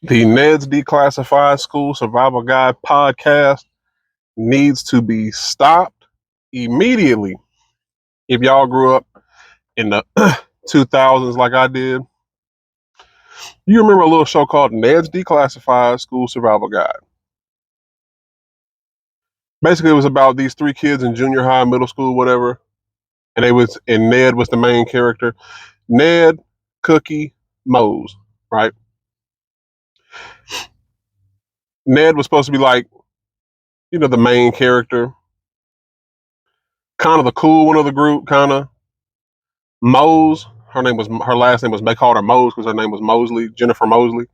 The Ned's Declassified School Survival Guide podcast needs to be stopped immediately. If y'all grew up in the 2000s like I did, you remember a little show called Ned's Declassified School Survival Guide. Basically, it was about these three kids in junior high, middle school, whatever, and Ned was the main character. Ned, Cookie, Mose, right? Ned was supposed to be like, the main character, kind of the cool one of the group, kind of. Mose, her last name was, they called her Mose because her name was Mosley, Jennifer Mosley.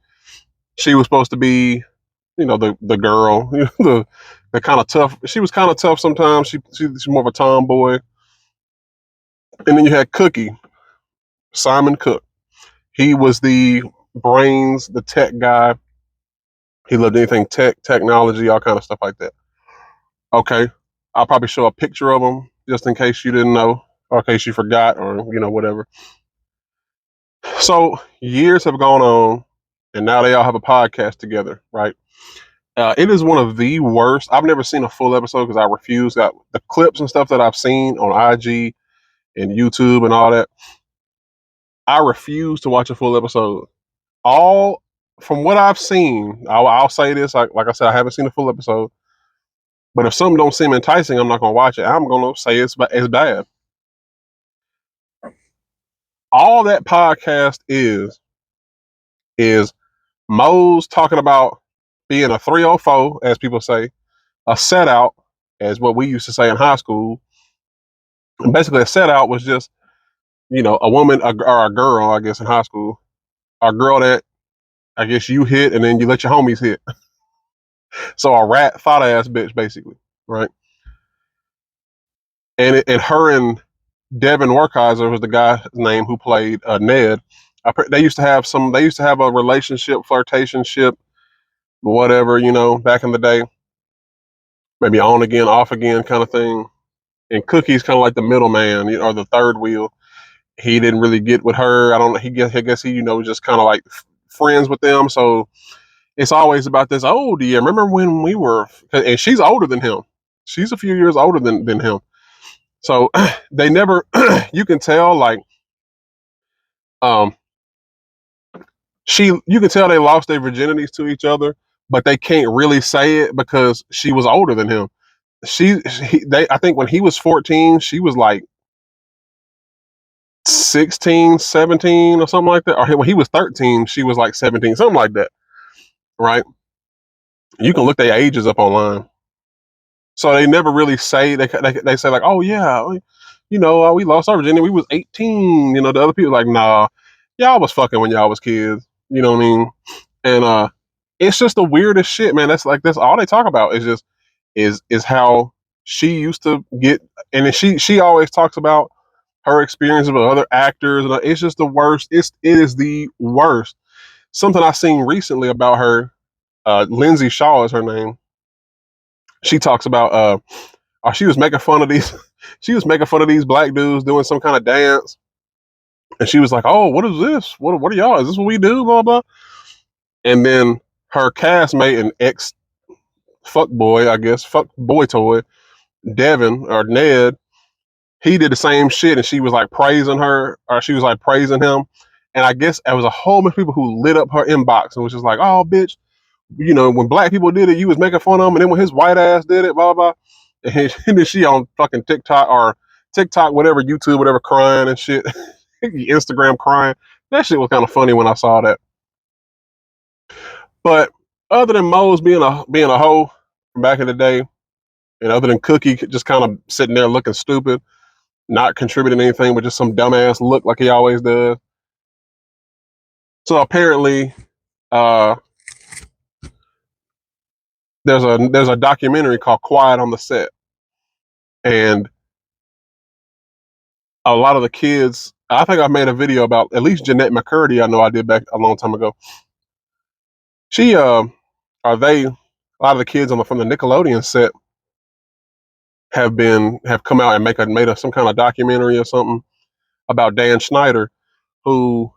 She was supposed to be, the girl, the kind of tough. She was kind of tough sometimes. She's more of a tomboy. And then you had Cookie, Simon Cook. He was the brains, the tech guy. He loved anything technology, all kind of stuff like that. Okay, I'll probably show a picture of him just in case you didn't know, or in case you forgot, or whatever. So years have gone on, and now they all have a podcast together, right? It is one of the worst. I've never seen a full episode because I refuse. Got the clips and stuff that I've seen on IG and YouTube and all that. I refuse to watch a full episode. All from what I've seen, I'll say this. Like I said, I haven't seen a full episode. But if something don't seem enticing, I'm not gonna watch it. I'm gonna say it's bad. All that podcast is Mo's talking about being a 304, as people say, a set out, as what we used to say in high school. And basically, a set out was just, a woman or a girl, I guess, in high school, a girl that I guess you hit and then you let your homies hit. So a rat thought ass bitch, basically, right? And her and Devin Werkheiser was the guy's name who played Ned. They used to have a relationship, flirtationship, whatever, back in the day. Maybe on again, off again kind of thing. And Cookie's kind of like the middleman, or the third wheel. He didn't really get with her. I don't know. I guess he, just kind of like friends with them. So it's always about this. Oh, do you remember when we were? And she's older than him. She's a few years older than him. So they never. You can tell, like, you can tell they lost their virginities to each other, but they can't really say it because she was older than him. I think when he was 14, she was like 16, 17 or something like that. Or when he was 13, she was like 17, something like that. Right? You can look their ages up online. So they never really say, they say like, oh yeah, we lost our virginity. We was 18. The other people like, nah, y'all was fucking when y'all was kids. You know what I mean? And it's just the weirdest shit, man. That's all they talk about is how she used to get, and then she always talks about her experience with other actors, and it's just the worst. It is the worst. Something I seen recently about her, Lindsay Shaw is her name. She talks about she was making fun of these she was making fun of these black dudes doing some kind of dance, and she was like, oh, what is this? What are y'all? Is this what we do? Blah blah. And then her castmate and ex fuck boy, I guess, fuck boy toy, Devin or Ned, he did the same shit, and she was like praising her, or she was like praising him. And I guess there was a whole bunch of people who lit up her inbox and was just like, oh, bitch, when black people did it, you was making fun of him. And then when his white ass did it, blah, blah. And then she on fucking TikTok, whatever, YouTube, whatever, crying and shit. Instagram crying. That shit was kind of funny when I saw that. But other than Mose being a hoe from back in the day, and other than Cookie just kind of sitting there looking stupid, not contributing anything, but just some dumbass look like he always does. So apparently, there's a documentary called Quiet on the Set, and a lot of the kids. I think I made a video about at least Jeanette McCurdy. I know I did back a long time ago. She a lot of the kids from the Nickelodeon set have come out and made some kind of documentary or something about Dan Schneider, who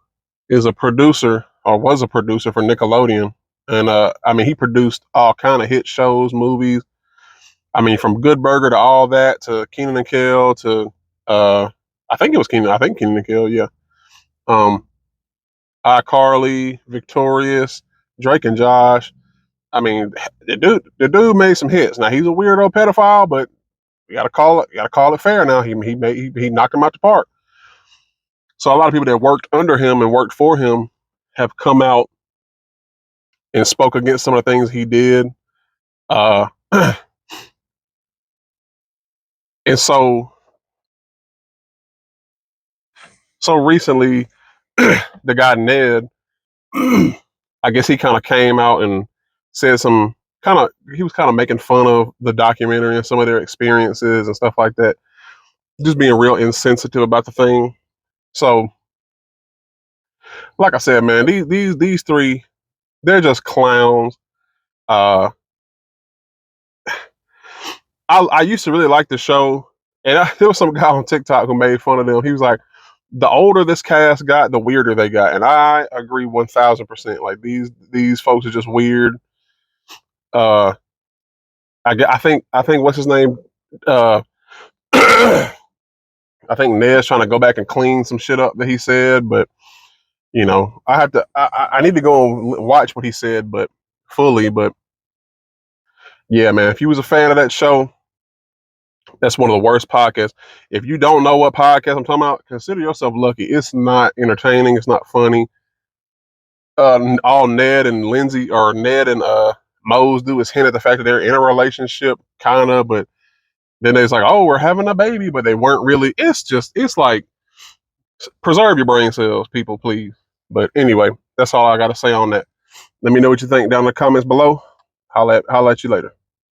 is a producer or was a producer for Nickelodeon And I mean, he produced all kind of hit shows, movies. I mean, from Good Burger to all that to Kenan and Kel to I think it was Kenan. I think Kenan and Kel. Yeah. Um, iCarly, Victorious, Drake and Josh. I mean, the dude made some hits. Now he's a weirdo pedophile, but you gotta call it fair. Now he knocked him out the park. So a lot of people that worked under him and worked for him have come out and spoke against some of the things he did. Uh, and so recently, the guy Ned, I guess he kind of came out and said some kind of he was kind of making fun of the documentary and some of their experiences and stuff like that, just being real insensitive about the thing. So, like I said, man, these three, they're just clowns. Uh, I used to really like the show, and there was some guy on TikTok who made fun of them. He was like, the older this cast got, the weirder they got, and I agree 1000%. Like these folks are just weird. Uh, I think what's his name? Uh, I think Ned's trying to go back and clean some shit up that he said, but I have to. I need to go and watch what he said, but fully. But yeah, man, if you was a fan of that show, that's one of the worst podcasts. If you don't know what podcast I'm talking about, consider yourself lucky. It's not entertaining. It's not funny. All Ned and Lindsay or Ned and Mose do is hint at the fact that they're in a relationship, kind of, but then it's like, oh, we're having a baby, but they weren't really. It's like, preserve your brain cells, people, please. But anyway, that's all I got to say on that. Let me know what you think down in the comments below. Holla at you later.